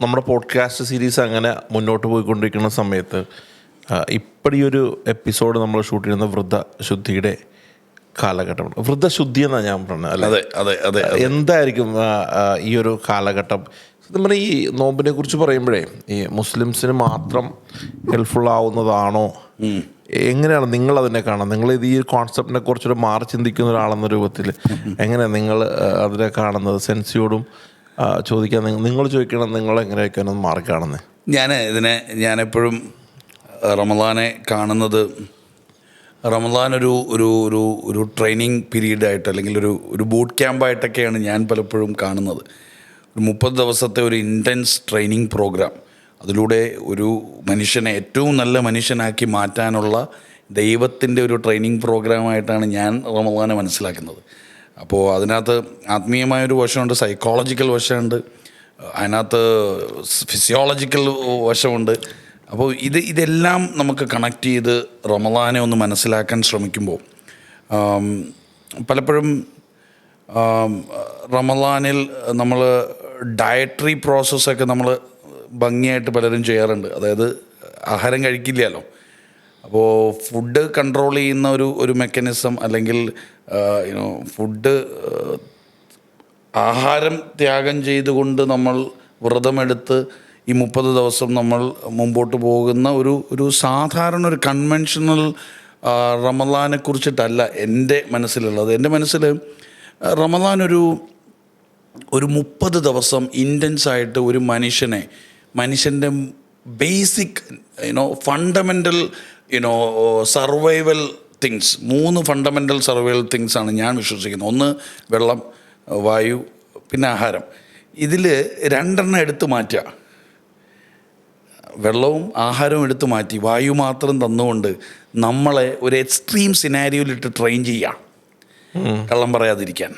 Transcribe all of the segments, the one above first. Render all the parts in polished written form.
നമ്മുടെ podcast series അങ്ങനെ മുന്നോട്ട് പോയിക്കൊണ്ടിരിക്കുന്ന സമയത്ത് ഇപ്പോഴൊരു എപ്പിസോഡ് നമ്മൾ ഷൂട്ട് ചെയ്യുന്ന വൃദ്ധശുദ്ധിയുടെ കാലഘട്ടമാണ്. വൃദ്ധശുദ്ധി എന്നാണ് ഞാൻ പറഞ്ഞത് അല്ലേ? അതെ അതെ അതെ. എന്തായിരിക്കും ഈ ഒരു കാലഘട്ടം? നമ്മുടെ ഈ നോമ്പിനെ കുറിച്ച് പറയുമ്പോഴേ ഈ മുസ്ലിംസിന് മാത്രം ഹെൽപ്ഫുൾ ആവുന്നതാണോ, എങ്ങനെയാണ് നിങ്ങൾ അതിനെ കാണുന്നത്? നിങ്ങൾ ഇത് ഈ കോൺസെപ്റ്റിനെ കുറിച്ചൊരു മാറി ചിന്തിക്കുന്ന ഒരാളെന്ന രൂപത്തിൽ എങ്ങനെയാണ് നിങ്ങൾ അതിനെ കാണുന്നത്? സെൻസിയോടും ചോദിക്കാൻ നിങ്ങൾ ചോദിക്കണം, നിങ്ങൾ എങ്ങനെയൊക്കെയാണ് മാറി കാണുന്നത്? ഞാനെപ്പോഴും റമദാനെ കാണുന്നത്, റമദാൻ ഒരു ഒരു ഒരു ഒരു ട്രെയിനിങ് പീരീഡായിട്ട് അല്ലെങ്കിൽ ഒരു ബൂട്ട് ക്യാമ്പായിട്ടൊക്കെയാണ് ഞാൻ പലപ്പോഴും കാണുന്നത്. ഒരു 30 ദിവസത്തെ ഒരു ഇൻറ്റൻസ് ട്രെയിനിങ് പ്രോഗ്രാം, അതിലൂടെ ഒരു മനുഷ്യനെ ഏറ്റവും നല്ല മനുഷ്യനാക്കി മാറ്റാനുള്ള ദൈവത്തിൻ്റെ ഒരു ട്രെയിനിങ് പ്രോഗ്രാമായിട്ടാണ് ഞാൻ റമദാനെ മനസ്സിലാക്കുന്നത്. അപ്പോൾ അതിനകത്ത് ആത്മീയമായൊരു വശമുണ്ട്, സൈക്കോളജിക്കൽ വശമുണ്ട്, അതിനകത്ത് ഫിസിയോളജിക്കൽ വശമുണ്ട്. അപ്പോൾ ഇതെല്ലാം നമുക്ക് കണക്ട് ചെയ്ത് റമദാനെ ഒന്ന് മനസ്സിലാക്കാൻ ശ്രമിക്കുമ്പോൾ പലപ്പോഴും റമദാനിൽ നമ്മൾ ഡയറ്ററി പ്രോസസ്സൊക്കെ നമ്മൾ ഭംഗിയായിട്ട് പലരും ചെയ്യാറുണ്ട്. അതായത് ആഹാരം കഴിക്കില്ലല്ലോ, അപ്പോൾ ഫുഡ് കൺട്രോൾ ചെയ്യുന്ന ഒരു മെക്കാനിസം, അല്ലെങ്കിൽ ഫുഡ് ആഹാരം ത്യാഗം ചെയ്തുകൊണ്ട് നമ്മൾ വ്രതമെടുത്ത് ഈ 30 ദിവസം നമ്മൾ മുമ്പോട്ട് പോകുന്ന ഒരു സാധാരണ ഒരു കൺവെൻഷണൽ റമദാനെ കുറിച്ചിട്ടല്ല എൻ്റെ മനസ്സിലുള്ളത്. എൻ്റെ മനസ്സിൽ റമദാൻ ഒരു 30 ദിവസം ഇൻറ്റൻസായിട്ട് ഒരു മനുഷ്യൻ്റെ basic fundamental survival things, 3 fundamental survival തിങ്സാണ് ഞാൻ വിശ്വസിക്കുന്നത്. ഒന്ന് വെള്ളം, വായു, പിന്നെ ആഹാരം. ഇതിൽ 2 എടുത്തു മാറ്റുക. വെള്ളവും ആഹാരവും എടുത്തു മാറ്റി വായു മാത്രം തന്നുകൊണ്ട് നമ്മളെ ഒരു എക്സ്ട്രീം സിനാരിയോയിലിട്ട് ട്രെയിൻ ചെയ്യുക, കള്ളം പറയാതിരിക്കാൻ.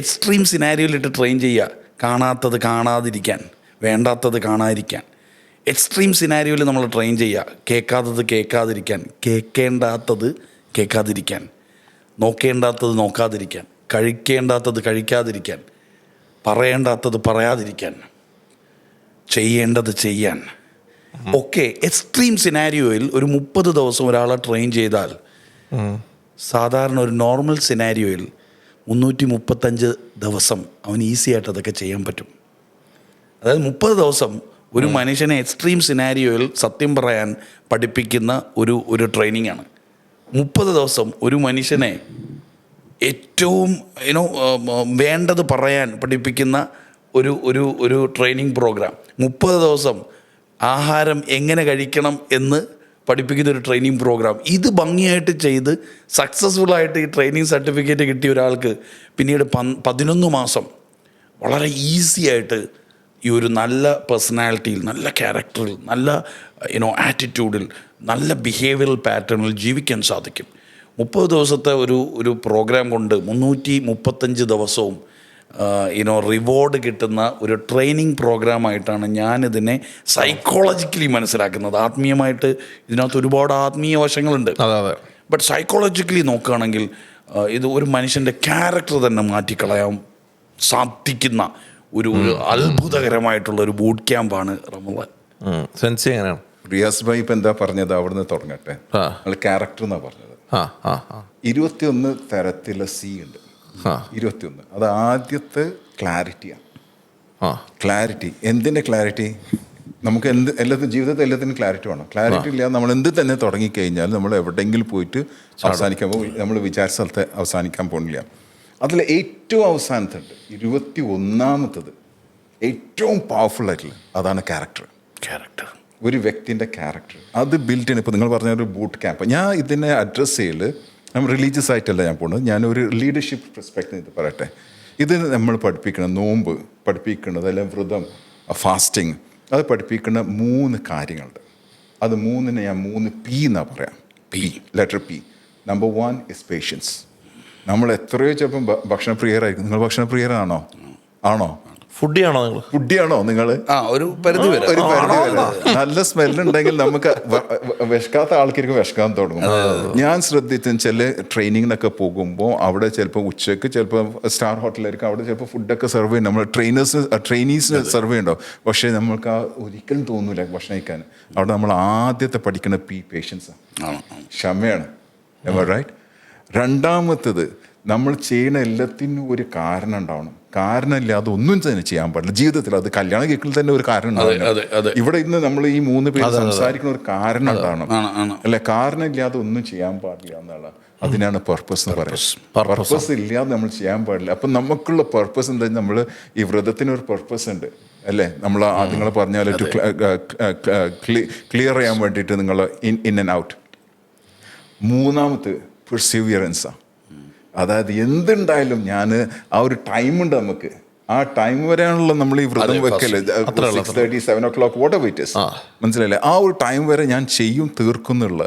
എക്സ്ട്രീം സിനാരിയോയിലിട്ട് ട്രെയിൻ ചെയ്യുക, കാണാത്തത് കാണാതിരിക്കാൻ, വേണ്ടാത്തത് കാണാതിരിക്കാൻ. എക്സ്ട്രീം സിനാരിയോയിൽ നമ്മൾ ട്രെയിൻ ചെയ്യുക, കേൾക്കാത്തത് കേൾക്കാതിരിക്കാൻ, കേൾക്കേണ്ടാത്തത് കേൾക്കാതിരിക്കാൻ, നോക്കേണ്ടാത്തത് നോക്കാതിരിക്കാൻ, കഴിക്കേണ്ടാത്തത് കഴിക്കാതിരിക്കാൻ, പറയേണ്ടാത്തത് പറയാതിരിക്കാൻ, ചെയ്യേണ്ടത് ചെയ്യാൻ. ഒക്കെ എക്സ്ട്രീം സിനാരിയോയിൽ ഒരു 30 ദിവസം ഒരാളെ ട്രെയിൻ ചെയ്താൽ സാധാരണ ഒരു നോർമൽ സിനാരിയോയിൽ 335 ദിവസം അവന് ഈസി ആയിട്ട് അതൊക്കെ ചെയ്യാൻ പറ്റും. അതായത് 30 ദിവസം ഒരു മനുഷ്യനെ എക്സ്ട്രീം സിനാരിയോയിൽ സത്യം പറയാൻ പഠിപ്പിക്കുന്ന ഒരു ട്രെയിനിങ് ആണ്. 30 ദിവസം ഒരു മനുഷ്യനെ ഏറ്റവും വേണ്ടത് പറയാൻ പഠിപ്പിക്കുന്ന ഒരു ട്രെയിനിങ് പ്രോഗ്രാം. 30 ദിവസം ആഹാരം എങ്ങനെ കഴിക്കണം എന്ന് പഠിപ്പിക്കുന്ന ഒരു ട്രെയിനിങ് പ്രോഗ്രാം. ഇത് ഭംഗിയായിട്ട് ചെയ്ത് സക്സസ്ഫുള്ളായിട്ട് ഈ ട്രെയിനിങ് സർട്ടിഫിക്കറ്റ് കിട്ടിയ ഒരാൾക്ക് പിന്നീട് 11 മാസം വളരെ ഈസി ആയിട്ട് ഈ ഒരു നല്ല പേഴ്സണാലിറ്റിയിൽ, നല്ല ക്യാരക്ടറിൽ, നല്ല ആറ്റിറ്റ്യൂഡിൽ, നല്ല ബിഹേവിയറൽ പാറ്റേണിൽ ജീവിക്കാൻ സാധിക്കും. 30 ദിവസത്തെ ഒരു പ്രോഗ്രാം കൊണ്ട് 335 ദിവസവും റിവാർഡ് കിട്ടുന്ന ഒരു ട്രെയിനിങ് പ്രോഗ്രാമായിട്ടാണ് ഞാനിതിനെ സൈക്കോളജിക്കലി മനസ്സിലാക്കുന്നത്. ആത്മീയമായിട്ട് ഇതിനകത്ത് ഒരുപാട് ആത്മീയ വശങ്ങളുണ്ട്. ബട്ട് സൈക്കോളജിക്കലി നോക്കുകയാണെങ്കിൽ ഇത് ഒരു മനുഷ്യൻ്റെ ക്യാരക്ടർ തന്നെ മാറ്റിക്കളയാൻ സാധിക്കുന്ന ഒരു അത്ഭുതകരമായിട്ടുള്ള ഒരു ബൂട്ട് ക്യാമ്പാണ് റമദാൻ. സെൻസി എങ്ങനെയാണ്? റിയാസ് ഭായി ഇപ്പം എന്താ പറഞ്ഞത്, അവിടുന്ന് തുടങ്ങട്ടെ. ക്യാരക്ടർ എന്നാണ് പറഞ്ഞത്. 21 തരത്തിലുള്ള സി ഉണ്ട്. 21 അത് ആദ്യത്തെ ക്ലാരിറ്റിയാണ്. ക്ലാരിറ്റി എന്തിൻ്റെ ക്ലാരിറ്റി? നമുക്ക് എല്ലാത്തിനും ജീവിതത്തിൽ എല്ലാത്തിനും ക്ലാരിറ്റി വേണം. ക്ലാരിറ്റി ഇല്ലാതെ നമ്മൾ എന്ത് തന്നെ തുടങ്ങിക്കഴിഞ്ഞാൽ നമ്മൾ എവിടെയെങ്കിലും പോയിട്ട് അവസാനിക്കാൻ പോകും. നമ്മൾ വിചാരിച്ച സ്ഥലത്ത് അവസാനിക്കാൻ പോകുന്നില്ല. അതിൽ ഏറ്റവും അവസാനത്തുണ്ട് 21ാമത്തത്, ഏറ്റവും പവർഫുൾ ആയിട്ടുള്ള അതാണ് ക്യാരക്ടർ. ഒരു വ്യക്തിൻ്റെ ക്യാരക്ടർ അത് ബിൽഡ് ചെയ്യണം. ഇപ്പോൾ നിങ്ങൾ പറഞ്ഞ ഒരു ബൂട്ട് ക്യാമ്പ്, ഞാൻ ഇതിനെ അഡ്രസ്സ് ചെയ്യൽ നമ്മൾ റിലീജിയസ് ആയിട്ടല്ല ഞാൻ പോകുന്നത്. ഞാനൊരു ലീഡർഷിപ്പ് പെർസ്പെക്റ്റീവ് ഇത് പറയട്ടെ. ഇത് നമ്മൾ പഠിപ്പിക്കണം, നോമ്പ് പഠിപ്പിക്കുന്നത്, അല്ലെങ്കിൽ വ്രതം, ഫാസ്റ്റിങ്, അത് പഠിപ്പിക്കുന്ന 3 കാര്യങ്ങളുണ്ട്. അത് 3നെ ഞാൻ 3 P എന്നാണ് പറയാം. Letter P. Number 1 is patience. നമ്മൾ എത്രയോ ചിലപ്പം ഭക്ഷണപ്രിയരായിരിക്കും. നിങ്ങൾ ഭക്ഷണപ്രിയരാണോ? ഫുഡിയാണോ നിങ്ങൾ? ഫുഡിയാണോ നിങ്ങൾ? ഒരു പരിധി വരെ. ഒരു പരിധി വരെ. നല്ല സ്മെല്ലുണ്ടെങ്കിൽ നമുക്ക് വിശക്കാത്ത ആൾക്കാർക്ക് വിശക്കാൻ തുടങ്ങും. ഞാൻ ശ്രദ്ധിച്ച ചില ട്രെയിനിങ്ങിനൊക്കെ പോകുമ്പോൾ അവിടെ ചിലപ്പോൾ ഉച്ചയ്ക്ക് ചിലപ്പോൾ സ്റ്റാർ ഹോട്ടലായിരിക്കും, അവിടെ ചിലപ്പോൾ ഫുഡൊക്കെ സെർവ് ചെയ്യും. നമ്മൾ ട്രെയിനീസിന് സെർവ് ചെയ്യുന്നുണ്ടാവും. പക്ഷേ നമ്മൾക്ക് ഒരിക്കലും തോന്നൂല ഭക്ഷണം കഴിക്കാൻ. അവിടെ നമ്മൾ ആദ്യത്തെ പഠിക്കുന്ന പേഷ്യൻസാണ്, ക്ഷമയാണ്. റൈറ്റ്. രണ്ടാമത്തത്, നമ്മൾ ചെയ്യുന്ന എല്ലാത്തിനും ഒരു കാരണം ഉണ്ടാവണം. കാരണമില്ലാതെ ഒന്നും തന്നെ ചെയ്യാൻ പാടില്ല ജീവിതത്തിൽ. അത് കല്യാണം കേൾക്കൽ തന്നെ ഒരു കാരണം ഉണ്ടാവണം. ഇവിടെ ഇന്ന് നമ്മൾ ഈ 3 പേര് സംസാരിക്കുന്ന ഒരു കാരണം ഉണ്ടാവണം, അല്ലെ? കാരണം ഇല്ലാതെ ഒന്നും ചെയ്യാൻ പാടില്ല എന്നുള്ള അതിനാണ് പർപ്പസ് എന്ന് പറയുന്നത്. പർപ്പസ് ഇല്ലാതെ നമ്മൾ ചെയ്യാൻ പാടില്ല. അപ്പം നമുക്കുള്ള പർപ്പസ് എന്താ? നമ്മൾ ഈ വ്രതത്തിനൊരു പർപ്പസ് ഉണ്ട്, അല്ലേ? നമ്മൾ നിങ്ങൾ പറഞ്ഞാൽ ക്ലിയർ ചെയ്യാൻ വേണ്ടിയിട്ട് നിങ്ങൾ ഇൻ ആൻഡ് ഔട്ട്. മൂന്നാമത്തെ പെർസിവിയറൻസാണ്. അതായത് എന്തുണ്ടായാലും ഞാൻ ആ ഒരു ടൈമുണ്ട് നമുക്ക്, ആ ടൈം വരെയാണല്ലോ നമ്മൾ ഈ വ്രതം വെക്കല്. 6:30, 7 o'clock what ever it is, മനസ്സിലായില്ലേ? ആ ഒരു ടൈം വരെ ഞാൻ ചെയ്യും, തീർക്കുന്നുള്ള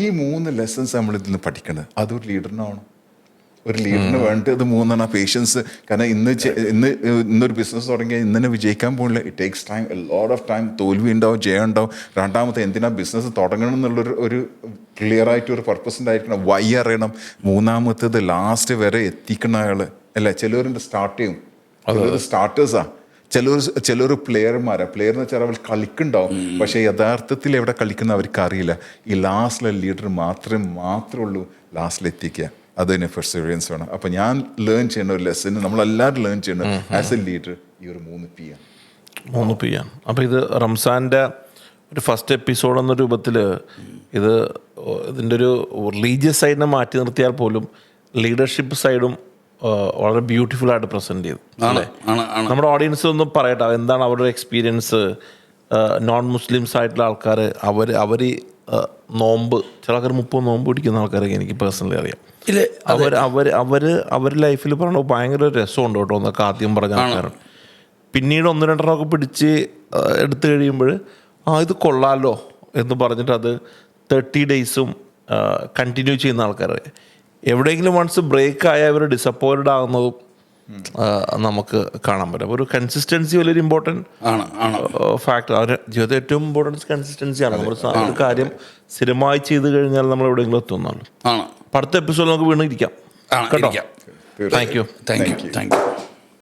ഈ 3 ലെസൺസ് നമ്മൾ ഇതിൽ നിന്ന് പഠിക്കണം. അതൊരു ലീഡറിനാവണം. ഒരു ലീഡറിന് വേണ്ടത് 3 പേഷ്യൻസ്. കാരണം ഇന്നൊരു ബിസിനസ് തുടങ്ങിയാൽ ഇന്നെ വിജയിക്കാൻ പോകില്ല. It takes time, a lot of time. തോൽവി ഉണ്ടാവും, ജയം ഉണ്ടാവും. രണ്ടാമത്തെ, എന്തിനാ ബിസിനസ് തുടങ്ങണം എന്നുള്ളൊരു ക്ലിയർ ആയിട്ട് ഒരു പർപ്പസ് ഉണ്ടായിരിക്കണം, വൈ അറിയണം. മൂന്നാമത്തേത് ലാസ്റ്റ് വരെ എത്തിക്കുന്ന ആള്, അല്ലേ? ചിലവരുണ്ട് സ്റ്റാർട്ട് ചെയ്യും, ചിലർ സ്റ്റാർട്ടേഴ്സാണ്, ചിലർ പ്ലെയർമാരാണ്. പ്ലെയർ എന്ന് വെച്ചാൽ അവർ കളിക്കുന്നുണ്ടാവും, പക്ഷേ യഥാർത്ഥത്തിൽ എവിടെ കളിക്കുന്ന അവർക്ക് അറിയില്ല. ഈ ലാസ്റ്റിലെ ലീഡർ മാത്രമേ ഉള്ളൂ ലാസ്റ്റിൽ എത്തിക്കുക. അതിന് പെർസിവിയറൻസ് വേണം. അപ്പം ഞാൻ ലേൺ ചെയ്യുന്ന ഒരു ലെസൺ, നമ്മളെല്ലാവരും ലേൺ ചെയ്യണം ആസ് എ ലീഡർ, ഈ ഒരു 3 P ആണ്. അപ്പോൾ ഇത് റംസാൻ്റെ ഒരു ഫസ്റ്റ് എപ്പിസോഡ് എന്ന രൂപത്തിൽ ഇതിൻ്റെ ഒരു റിലീജിയസ് സൈഡിനെ മാറ്റി നിർത്തിയാൽ പോലും ലീഡർഷിപ്പ് സൈഡും വളരെ ബ്യൂട്ടിഫുൾ ആയിട്ട് പ്രസൻറ്റ് ചെയ്തു. നമ്മുടെ ഓഡിയൻസ് ഒന്നും പറയട്ടെ, എന്താണ് അവരുടെ എക്സ്പീരിയൻസ്? നോൺ മുസ്ലിംസ് ആയിട്ടുള്ള ആൾക്കാർ, അവർ നോമ്പ്, ചില ആൾക്കാർ 30 നോമ്പ് പിടിക്കുന്ന ആൾക്കാരൊക്കെ എനിക്ക് പേഴ്സണലി അറിയാം. അവർ ലൈഫിൽ പറഞ്ഞ ഭയങ്കര രസമുണ്ട് കേട്ടോ എന്നൊക്കെ ആദ്യം പറഞ്ഞ ആൾക്കാരാണ്. പിന്നീട് 1-2 പിടിച്ച് എടുത്തു കഴിയുമ്പോൾ ഇത് കൊള്ളാലോ എന്ന് പറഞ്ഞിട്ട് അത് 30 ഡേയ്സും കണ്ടിന്യൂ ചെയ്യുന്ന ആൾക്കാർ. എവിടെയെങ്കിലും വൺസ് ബ്രേക്ക് ആയ അവർ ഡിസപ്പോയിൻറ്റഡ് ആകുന്നതും നമുക്ക് കാണാൻ പറ്റും. അപ്പോൾ ഒരു കൺസിസ്റ്റൻസി വലിയൊരു ഇമ്പോർട്ടൻറ്റ് ഫാക്ടർ. അവർ ജീവിതത്തിൽ ഏറ്റവും ഇമ്പോർട്ടൻസ് കൺസിസ്റ്റൻസിയാണ്. നമ്മൾ ഒരു കാര്യം സ്ഥിരമായി ചെയ്ത് കഴിഞ്ഞാൽ നമ്മൾ എവിടെയെങ്കിലും എത്തുന്നതാണ്. അടുത്ത എപ്പിസോഡ് നമുക്ക് വീണ്ടും ഇരിക്കാം കേട്ടോ. Thank you.